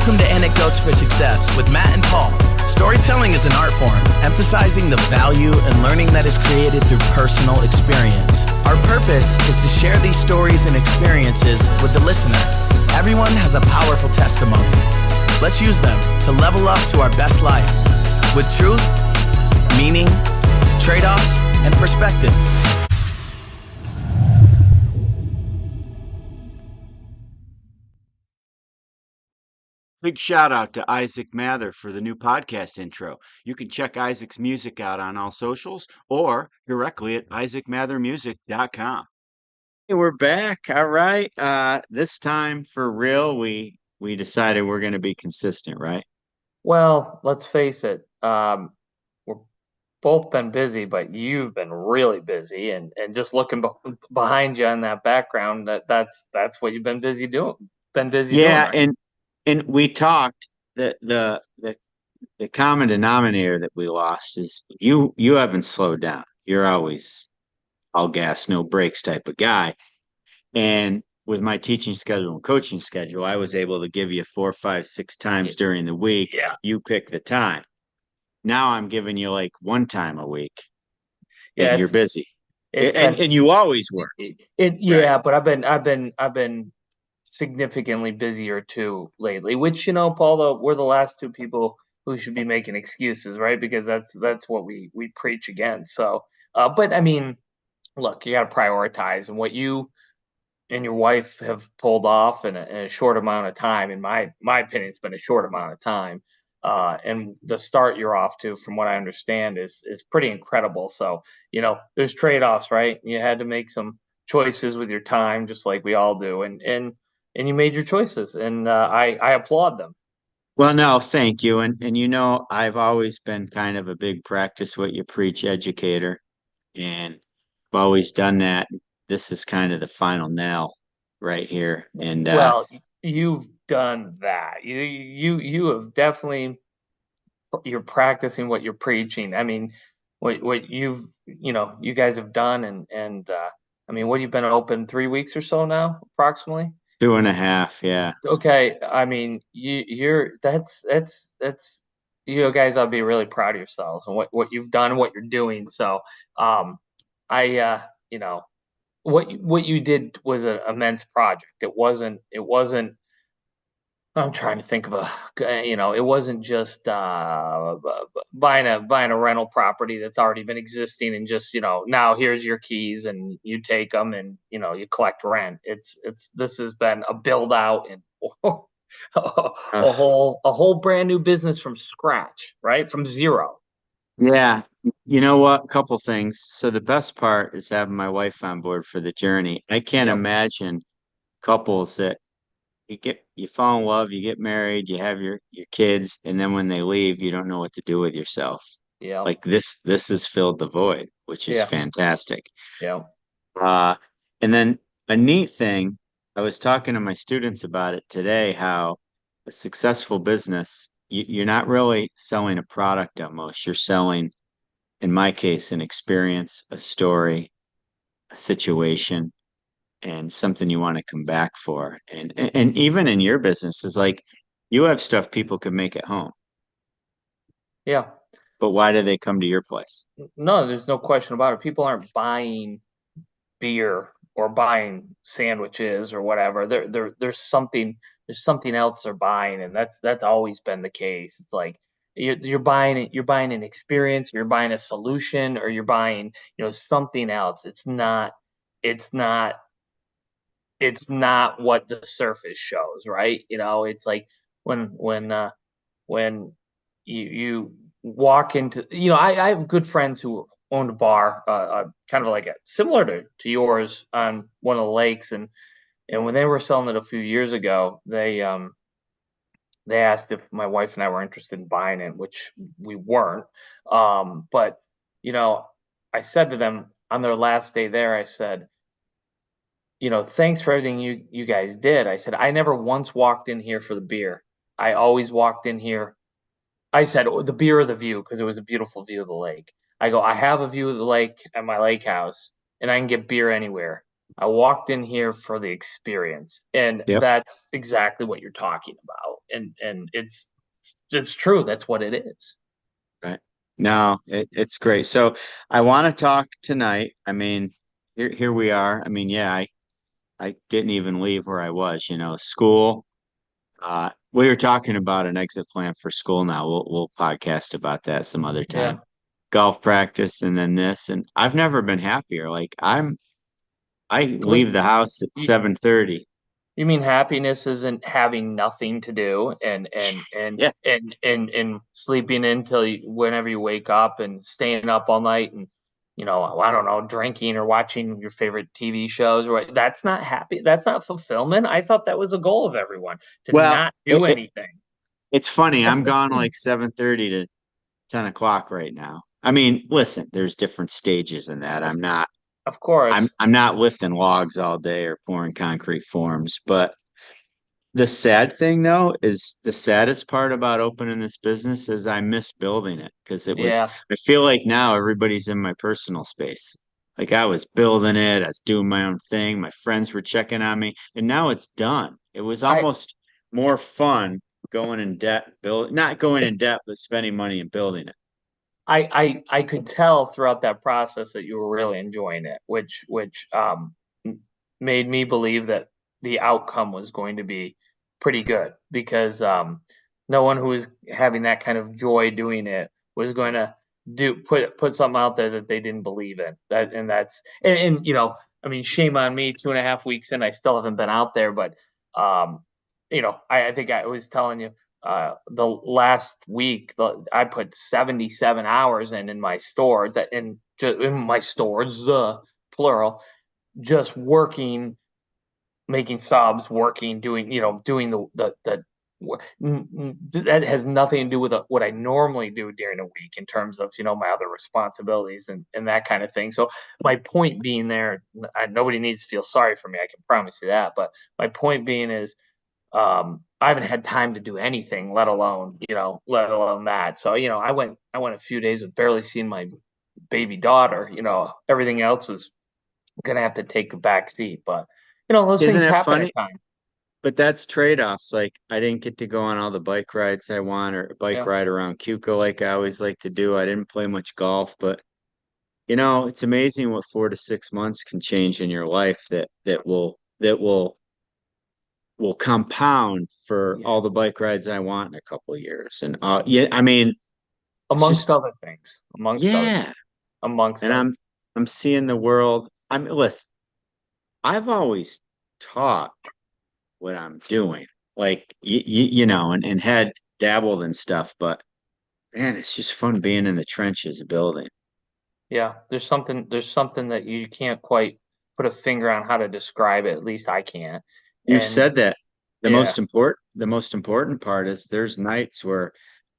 Welcome to Anecdotes for Success with Matt and Paul. Storytelling is an art form, emphasizing the value and learning that is created through personal experience. Our purpose is to share these stories and experiences with the listener. Everyone has a powerful testimony. Let's use them to level up to our best life with truth, meaning, trade-offs, and perspective. Big shout out to Isaac Mather for the new podcast intro. You can check Isaac's music out on all socials or directly at isaacmathermusic.com. Hey, we're back. All right. This time for real, we decided we're going to be consistent, right? Well, let's face it. We're both been busy, but you've been really busy, and just looking behind you on that background, that's what you've been busy doing. Yeah, Right? and we talked the common denominator that we lost is you haven't slowed down. You're always all gas, no brakes type of guy. And with my teaching schedule and coaching schedule, I was able to give you 4, 5, 6 times during the week. Yeah. You pick the time. Now I'm giving you like 1 time a week. Yeah, and you're busy. And you always were. Right. But I've been significantly busier too lately, which, Paul, we're the last two people who should be making excuses, right? Because that's what we preach against. So, but I mean, look, you got to prioritize, and what you and your wife have pulled off in a short amount of time. In my opinion, it's been a short amount of time. And the start you're off to, from what I understand, is pretty incredible. So, there's trade-offs, right? You had to make some choices with your time, just like we all do, and you made your choices, and I applaud them. Well, no, thank you. And I've always been kind of a big practice what you preach educator, and I've always done that. This is kind of the final nail right here. And Well, you've done that. You have definitely, you're practicing what you're preaching. I mean, what you guys have done, and I mean, what, you've been open 3 weeks or so now, approximately? 2.5, yeah. Okay, I mean, you're that's you guys ought to be really proud of yourselves and what you've done, what you're doing. So, I what you did was an immense project. It wasn't. I'm trying to think of it wasn't just buying a rental property that's already been existing, and just, now here's your keys and you take them, and you collect rent. This has been a build out, and a whole brand new business from scratch, right? From zero. Yeah. You know what? Couple things. So the best part is having my wife on board for the journey. I can't Yep. imagine couples that you fall in love, you get married, you have your kids, and then when they leave, you don't know what to do with yourself. Yep. Like this has filled the void, which is Yeah. fantastic. Yeah. Uh, and then a neat thing, I was talking to my students about it today, how a successful business, you're not really selling a product almost. You're selling, in my case, an experience, a story, a situation, and something you want to come back for. And even in your business, is like you have stuff people could make at home, Yeah. but why do they come to your place? No, there's no question about it. People aren't buying beer or buying sandwiches or whatever. There's something else they're buying, and that's always been the case. It's like you're buying an experience, you're buying a solution, or you're buying, something else. It's not what the surface shows, right? It's like when you walk into, I have good friends who owned a bar, kind of like similar to yours, on one of the lakes, and when they were selling it a few years ago, they asked if my wife and I were interested in buying it, which we weren't. But you know, I said to them on their last day there, I said, thanks for everything you guys did. I said, I never once walked in here for the beer. I always walked in here. I said, "Oh, the beer or the view," because it was a beautiful view of the lake. I go, I have a view of the lake at my lake house, and I can get beer anywhere. I walked in here for the experience, and Yep. that's exactly what you're talking about. and it's true. That's what it is. Right. No, it's great. So I want to talk tonight. I mean, here we are. I mean, yeah, I didn't even leave where I was, school. We were talking about an exit plan for school now. We'll podcast about that some other Yeah. time. Golf practice and then this. And I've never been happier. Like I Wait, leave the house at you, 7:30. you mean happiness isn't having nothing to do Yeah. and sleeping until whenever you wake up and staying up all night and I don't know, drinking or watching your favorite TV shows, right? That's not happy. That's not fulfillment. I thought that was a goal of everyone to Well, not do anything. it's funny. I'm gone like 7:30 to 10 o'clock right now. I mean, listen, there's different stages in that. I'm not Of course. I'm not lifting logs all day or pouring concrete forms, but the sad thing though is the saddest part about opening this business is I miss building it because Yeah. I feel like now everybody's in my personal space. Like I was building it, I was doing my own thing, my friends were checking on me, and now it's done. It was I almost more fun going in debt, not going in debt, but spending money and building it. I could tell throughout that process that you were really enjoying it, which made me believe that the outcome was going to be pretty good because no one who was having that kind of joy doing it was going to put something out there that they didn't believe in. And I mean, shame on me, 2.5 weeks in, I still haven't been out there, but um, I think I was telling you the last week I put 77 hours in my store that in my stores, plural, just working, making subs, working, doing that has nothing to do with what I normally do during a week in terms of my other responsibilities and that kind of thing. So my point being there, nobody needs to feel sorry for me. I can promise you that. But my point being is I haven't had time to do anything, let alone that. So, I went a few days with barely seeing my baby daughter. Everything else was gonna have to take a back seat. But those Isn't things that happen funny? at times. But that's trade-offs. Like I didn't get to go on all the bike rides I want or bike Yeah, ride around Cuco like I always like to do. I didn't play much golf, but it's amazing what 4 to 6 months can change in your life that will compound for yeah. all the bike rides I want in a couple of years. And yeah, I mean, it's Amongst just other things. yeah. Amongst And other. I'm seeing the world. I mean, listen, I've always taught what I'm doing, like and had dabbled in stuff, but man, it's just fun being in the trenches of building. Yeah, there's something that you can't quite put a finger on how to describe it. At least I can't. You've And said that yeah, the most important part is there's nights where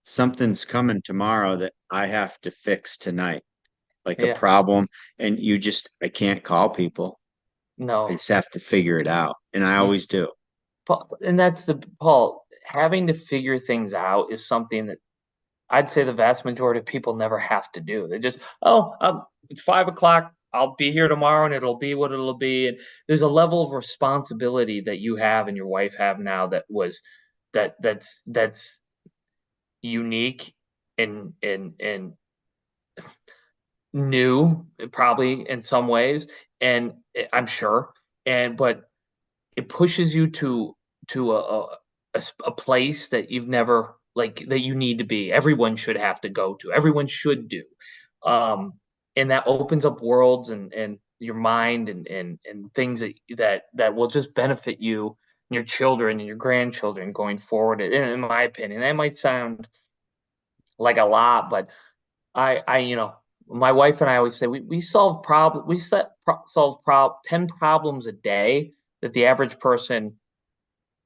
something's coming tomorrow that I have to fix tonight, like a yeah, problem, and I can't call people. I no. just have to figure it out, and I Yeah. always do. And that's Paul, having to figure things out is something that I'd say the vast majority of people never have to do. They just, it's 5 o'clock. I'll be here tomorrow and it'll be what it'll be. And there's a level of responsibility that you have and your wife have now that's unique and new, probably in some ways. And I'm sure. But it pushes you to a place that you've never like that you need to be. Everyone should have to go to. Everyone should do. Um, and that opens up worlds and your mind and things that will just benefit you and your children and your grandchildren going forward. In my opinion, that might sound like a lot, but my wife and I always say we solve 10 problems a day that the average person,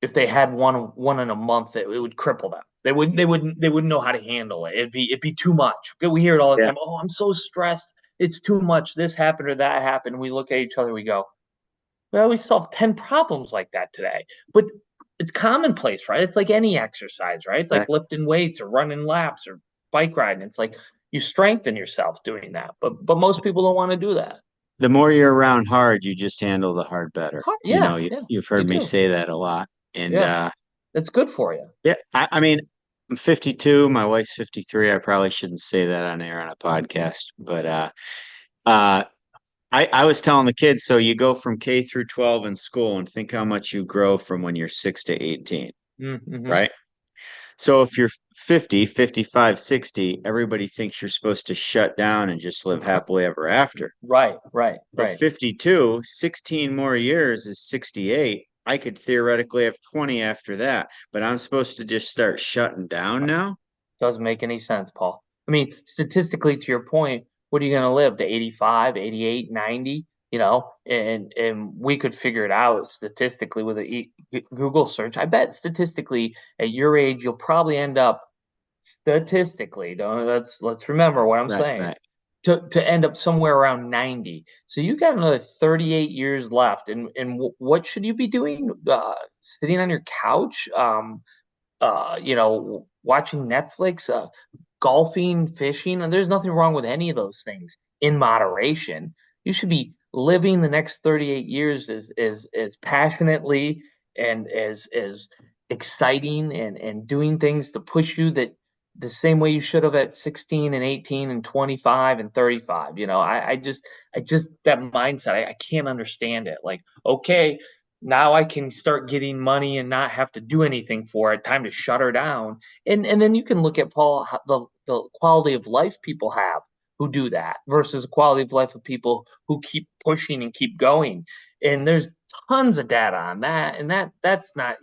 if they had one in a month, it would cripple them. They wouldn't know how to handle it. It'd be too much. We hear it all the Yeah. time. Oh, I'm so stressed. It's too much. This happened or that happened. We look at each other. We go, well, we solved 10 problems like that today. But it's commonplace, right? It's like any exercise, right? It's like lifting weights or running laps or bike riding. It's like you strengthen yourself doing that. But most people don't want to do that. The more you're around hard, you just handle the hard better. Yeah, You, yeah, you've you heard me do. say that a lot. And Yeah. That's good for you. Yeah, I mean, I'm 52. My wife's 53. I probably shouldn't say that on air on a podcast, but uh, I was telling the kids, so you go from K through 12 in school and think how much you grow from when you're 6 to 18, Mm-hmm. right? So if you're 50, 55, 60, everybody thinks you're supposed to shut down and just live happily ever after. Right, right, At right. 52, 16 more years is 68. I could theoretically have 20 after that, but I'm supposed to just start shutting down now? Doesn't make any sense, Paul. I mean, statistically, to your point, what are you going to live to 85, 88, 90? You know, and we could figure it out statistically with a Google search. I bet statistically at your age, you'll probably end up statistically, don't let's remember what I'm Right, saying, right. to end up somewhere around 90. So you got another 38 years left. And what should you be doing? Sitting on your couch, watching Netflix, golfing, fishing, and there's nothing wrong with any of those things in moderation. You should be living the next 38 years as passionately and as exciting and doing things to push you that the same way you should have at 16 and 18 and 25 and 35. I just that mindset, I can't understand it. Like, okay, now I can start getting money and not have to do anything for it. Time to shut her down. And then you can look at, Paul, the quality of life people have who do that versus the quality of life of people who keep pushing and keep going. And there's tons of data on that. And that's not,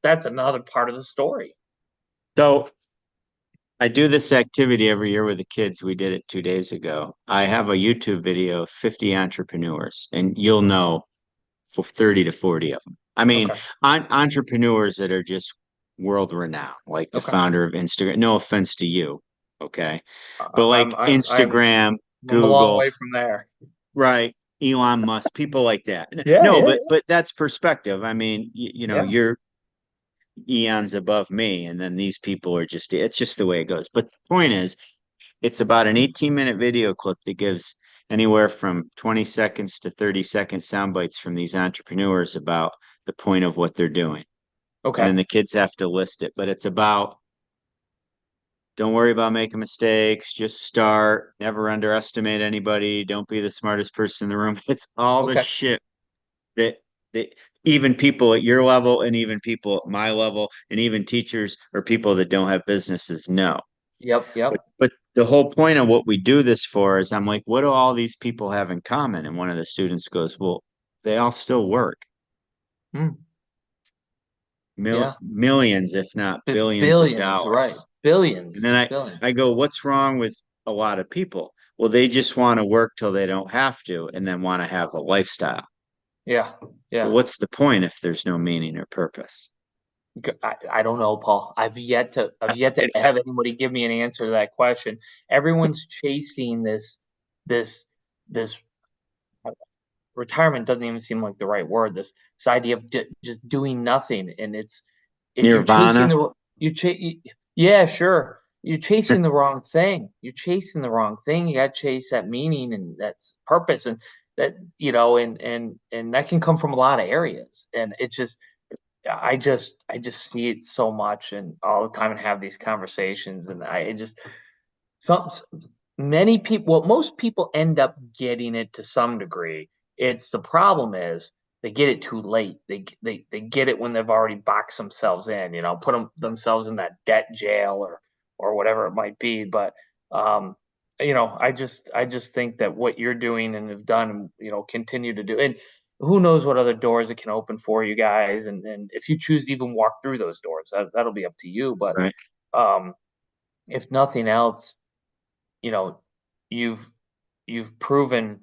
that's another part of the story. So I do this activity every year with the kids. We did it 2 days ago. I have a YouTube video of 50 entrepreneurs, and you'll know for 30 to 40 of them. I mean, Okay. entrepreneurs that are just world renowned, like the Okay. founder of Instagram. No offense to you, okay? I- But I'm like I'm I'm Instagram, I'm a long Google, way from there. right? Elon Musk, people like that. Yeah, No, yeah, but that's perspective. I mean, yeah. you're eons above me, and then these people are just it's just the way it goes. But the point is, it's about an 18-minute video clip that gives anywhere from 20 seconds to 30-second sound bites from these entrepreneurs about the point of what they're doing. And Okay. then the kids have to list it, but it's about don't worry about making mistakes, just start, never underestimate anybody, don't be the smartest person in the room. It's all the Okay. shit that that even people at your level and even people at my level and even teachers or people that don't have businesses know. Yep, But yep. but the whole point of what we do this for is I'm like, what do all these people have in common? And one of the students goes, well, they all still work. Hmm. Yeah. Millions, if not billions of Billions, right. dollars. And Billions. then Billions. I go, what's wrong with a lot of people? Well, they just want to work till they don't have to and then want to have a lifestyle. Yeah. But Yeah. what's the point if there's no meaning or purpose? I don't know, Paul. I've yet to It's have anybody give me an answer to that question. Everyone's chasing this this retirement doesn't even seem like the right word. This idea of just doing nothing, and you're chasing Nirvana. yeah, sure. You're chasing the wrong thing. You're chasing the wrong thing. You got to chase that meaning and that's purpose, and that and that can come from a lot of areas. And it's just I just see it so much and all the time and have these conversations. And I it just some many people, well, most people end up getting it to some degree. It's the problem is they get it too late. They get it when they've already boxed themselves in, put themselves in that debt jail or whatever it might be. But um, I just think that what you're doing and have done, continue to do, and who knows what other doors it can open for you guys, and if you choose to even walk through those doors, that'll be up to you. But Right. um, if nothing else, you know, you've you've proven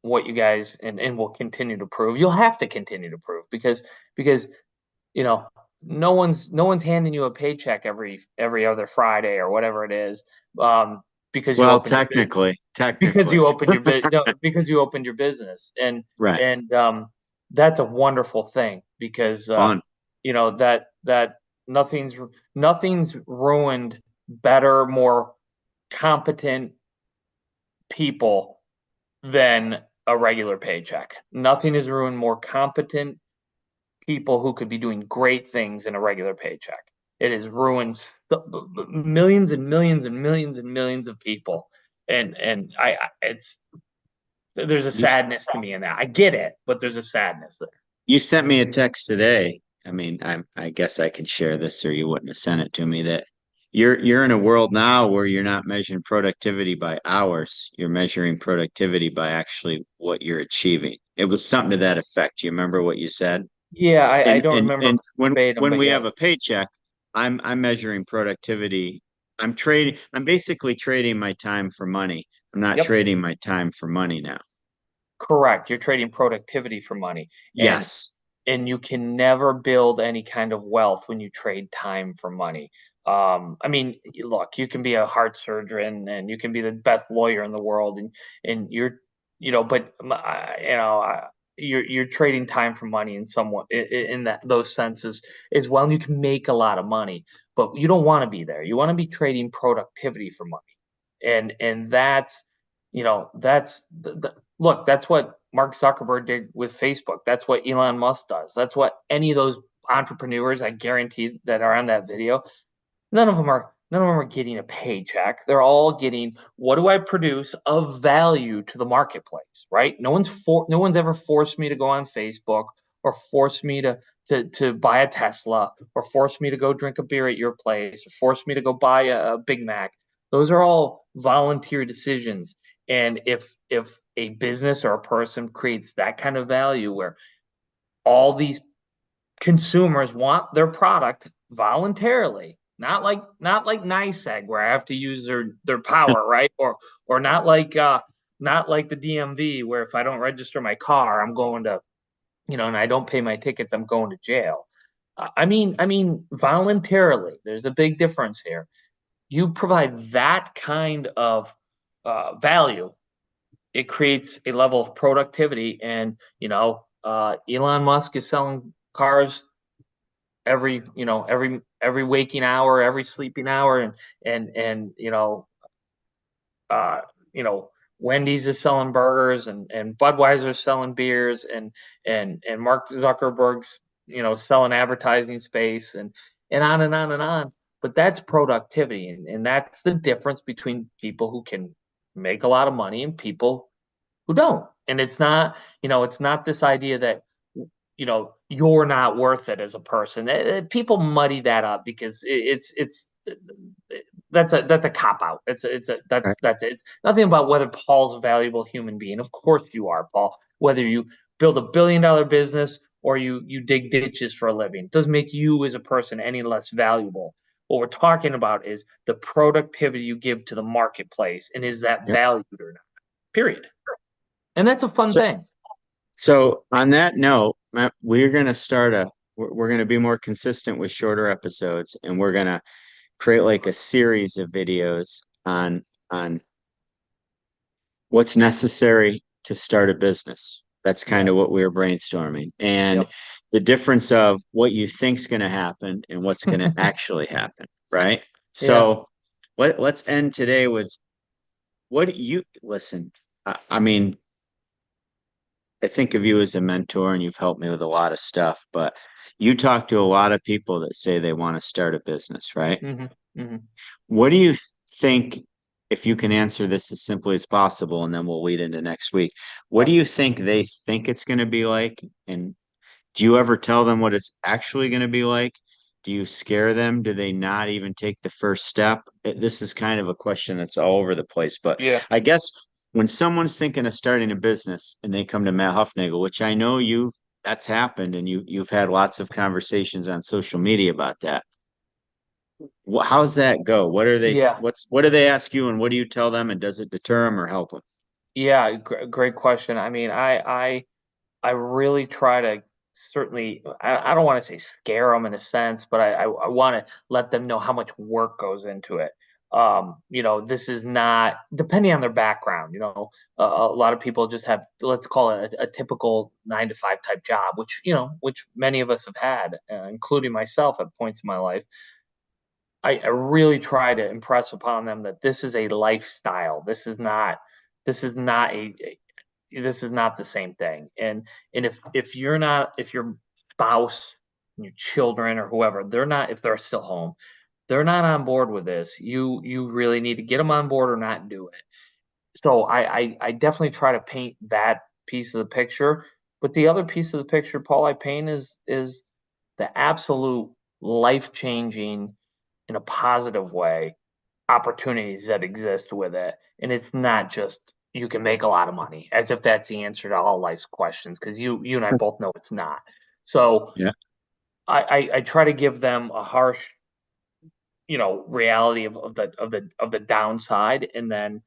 what you guys and will continue to prove. You'll have to continue to prove because you know no one's handing you a paycheck every other Friday or whatever it is, because you Well, opened your business, because technically. you opened your bit no, because you opened your business. and Right. and that's a wonderful thing because Fun. that nothing's ruined better, more competent people than a regular paycheck. Nothing has ruined more competent, people who could be doing great things in a regular paycheck. It has ruined millions and millions and millions and millions of people. And it's there's a You s- sadness to me in that. I get it, but there's a sadness there. you sent me a text today. I mean, I guess I can share this, or you wouldn't have sent it to me. That you're in a world now where you're not measuring productivity by hours. You're measuring productivity by actually what you're achieving. It was something to that effect. You remember what you said? Yeah, I And don't and remember and verbatim, when but we have yes, a paycheck, I'm measuring productivity. I'm basically trading my time for money. I'm not yep, trading my time for money now. correct. You're trading productivity for money, and Yes. you can never build any kind of wealth when you trade time for money. I mean, look, you can be a heart surgeon and you can be the best lawyer in the world, and you're, but you're trading time for money in somewhat in that those senses as well. And you can make a lot of money, but you don't want to be there. You want to be trading productivity for money, and that's that's look, that's what Mark Zuckerberg did with Facebook. That's what Elon Musk does. That's what any of those entrepreneurs, I guarantee, that are on that video, none of them are getting a paycheck. They're all getting, what do I produce of value to the marketplace, right? No one's ever forced me to go on Facebook or forced me to buy a Tesla or forced me to go drink a beer at your place or forced me to go buy a Big Mac. Those are all volunteer decisions. And if a business or a person creates that kind of value where all these consumers want their product voluntarily, not like NYSEG where I have to use their power, right? Or not like the DMV where if I don't register my car, I'm going to, and I don't pay my tickets, I'm going to jail. I mean voluntarily. There's a big difference here. You provide that kind of value, it creates a level of productivity. And Elon Musk is selling cars every waking hour, every sleeping hour, and uh you know Wendy's is selling burgers, and Budweiser's selling beers, and Mark Zuckerberg's selling advertising space, and on and on and on. But that's productivity, and that's the difference between people who can make a lot of money and people who don't. And it's not this idea that you're not worth it as a person. People muddy that up because it's that's a cop out. That's it. It's nothing about whether Paul's a valuable human being. Of course you are, Paul. Whether you build $1 billion business or you dig ditches for a living doesn't make you as a person any less valuable. What we're talking about is the productivity you give to the marketplace, and is that Yep. valued or not? Period. And that's a fun So thing. so on that note, Matt, we're going to be more consistent with shorter episodes, and we're going to create like a series of videos on what's necessary to start a business. That's kind Yeah. of what we were brainstorming. And Yep. the difference of what you think's going to happen and what's going to actually happen, right? Yeah. So let's end today with what do you listen. I mean, I think of you as a mentor and you've helped me with a lot of stuff, but you talk to a lot of people that say they want to start a business, right? Hmm. Hmm. What do you think, if you can answer this as simply as possible, and then we'll lead into next week, what do Yep. you think it's going to be like? And do you ever tell them what it's actually going to be like? Do you scare them? Do they not even take the first step? This is kind of a question that's all over the place, but Yeah. I guess when someone's thinking of starting a business and they come to Matt Huffnagel, which I know that's happened and you've had lots of conversations on social media about that. How's that go? Yeah. What do they ask you and what do you tell them, and does it deter them or help them? Yeah. Great question. I mean, I really try to, certainly, I don't want to say scare them in a sense, but I want to let them know how much work goes into it. This is not, depending on their background, a lot of people just have, let's call it a typical 9 to 5 type job, which many of us have had, including myself at points in my life. I really try to impress upon them that this is a lifestyle. This is not the same thing. And if you're spouse, your children, or whoever, they're not, if they're still home, they're not on board with this. You really need to get them on board or not do it. So I definitely try to paint that piece of the picture. But the other piece of the picture, Paul, I paint is the absolute life changing in a positive way opportunities that exist with it. And it's not just you can make a lot of money, as if that's the answer to all life's questions, because you and I both know it's not. So Yeah. I try to give them a harsh, reality of the downside, and then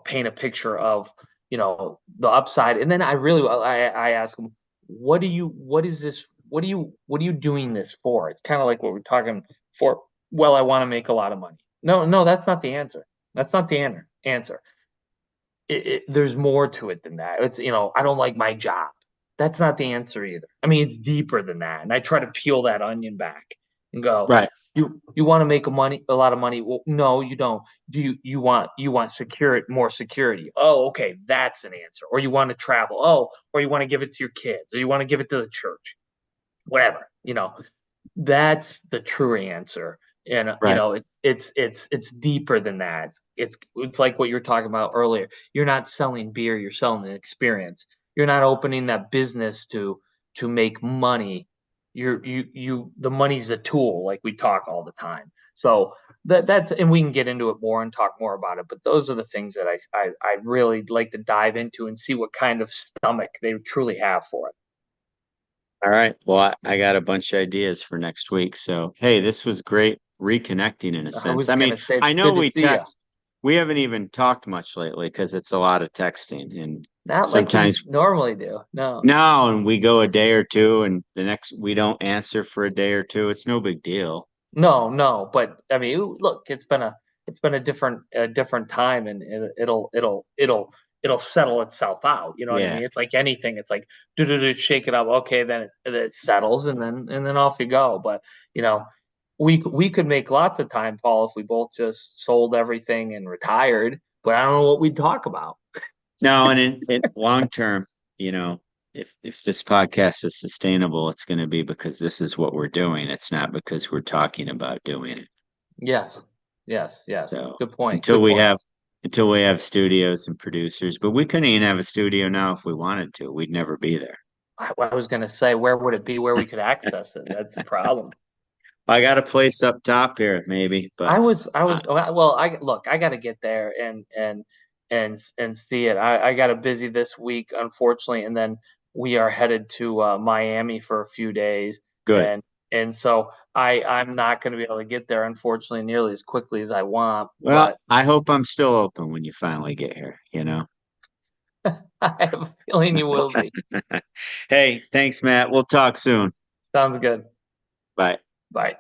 paint a picture of the upside. And then I ask them, what is this, what are you doing this for? It's kind of like what we're talking for. Well, I want to make a lot of money. No, that's not the answer. That's not the answer. There's more to it than that. It's, I don't like my job. That's not the answer either. I mean, it's deeper than that. And I try to peel that onion back and go, Right. you want to make a lot of money? Well, no, you don't. You want more security? Oh, okay, that's an answer. Or you want to travel? Oh, or you want to give it to your kids, or you want to give it to the church? Whatever, that's the true answer. And Right. it's deeper than that. It's like what you're talking about earlier. You're not selling beer, you're selling an experience. You're not opening that business to make money. The money's a tool, like we talk all the time. So that's, and we can get into it more and talk more about it, but those are the things that I really like to dive into and see what kind of stomach they truly have for it. All right. Well, I got a bunch of ideas for next week. So, hey, this was great reconnecting in a I sense. was I mean, gonna say I it's know good to we see you. text, we haven't even talked much lately because it's a lot of texting and Not like we sometimes normally do. No. no, and we go a day or two and the next we don't answer for a day or two. It's no big deal. No, no. But I mean, look, it's been a different time, and it'll settle itself out. You know what I Yeah. mean? It's like anything. It's like do shake it up. Okay, then it settles, and then off you go. But you know, we could make lots of time, Paul, if we both just sold everything and retired. But I don't know what we'd talk about. No, and in long term, you know, if this podcast is sustainable, it's going to be because this is what we're doing. It's not because we're talking about doing it. Yes, yes, yes. So Good point. until Good we point. have until we have studios and producers, but we couldn't even have a studio now if we wanted to. We'd never be there. I was gonna say, where would it be where we could access it? That's the problem. I got a place up top here, maybe, but I was well, I look, I got to get there and see it. I got a busy this week, unfortunately, and then we are headed to Miami for a few days, good. and so I'm not going to be able to get there, unfortunately, nearly as quickly as I want. Well, But I hope I'm still open when you finally get here, you know. I have a feeling you will be. Hey, thanks, Matt. We'll talk soon. Sounds good. Bye. Bye.